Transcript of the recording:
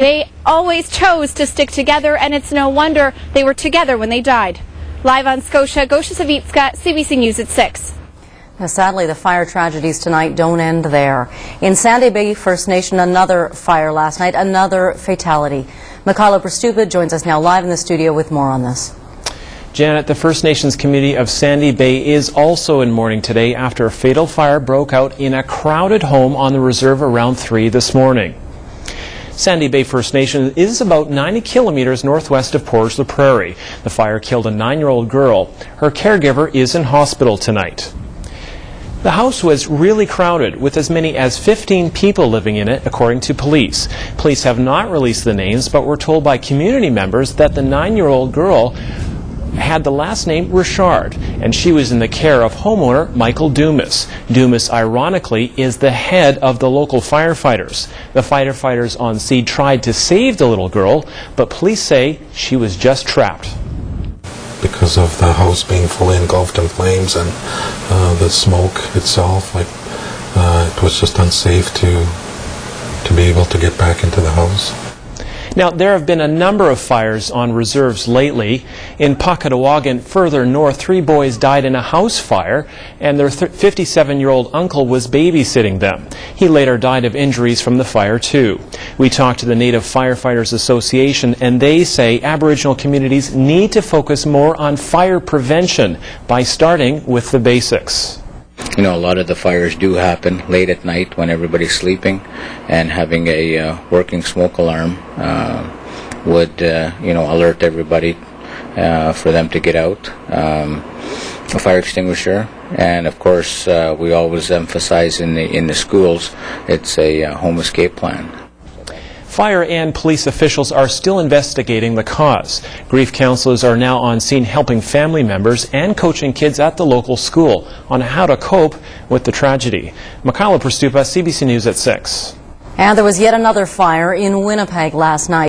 They always chose to stick together, and it's no wonder they were together when they died. Live on Scotia, Gosha Savitska, CBC News at 6. Now, sadly, the fire tragedies tonight don't end there. In Sandy Bay First Nation, another fire last night, another fatality. Mikhailo Prastupa joins us now live in the studio with more on this. Janet, the First Nations community of Sandy Bay is also in mourning today after a fatal fire broke out in a crowded home on the reserve around 3 this morning. Sandy Bay First Nation is about 90 kilometers northwest of Portage-la Prairie. The fire killed a 9-year-old girl. Her caregiver is in hospital tonight. The house was really crowded, with as many as 15 people living in it, according to police. Police have not released the names, but were told by community members that the 9-year-old girl had the last name Richard, and she was in the care of homeowner Michael Dumas. Dumas, ironically, is the head of the local firefighters. The firefighters on scene tried to save the little girl, but police say she was just trapped. Because of the house being fully engulfed in flames and the smoke itself, it was just unsafe to be able to get back into the house. Now, there have been a number of fires on reserves lately. In Pakatawagan, further north, 3 boys died in a house fire, and their 57-year-old uncle was babysitting them. He later died of injuries from the fire, too. We talked to the Native Firefighters Association, and they say Aboriginal communities need to focus more on fire prevention by starting with the basics. You know, a lot of the fires do happen late at night when everybody's sleeping, and having a working smoke alarm would, alert everybody for them to get out. A fire extinguisher, and of course, we always emphasize in the schools, it's a home escape plan. Fire and police officials are still investigating the cause. Grief counselors are now on scene helping family members and coaching kids at the local school on how to cope with the tragedy. Mikhailo Prastupa, CBC News at 6. And there was yet another fire in Winnipeg last night.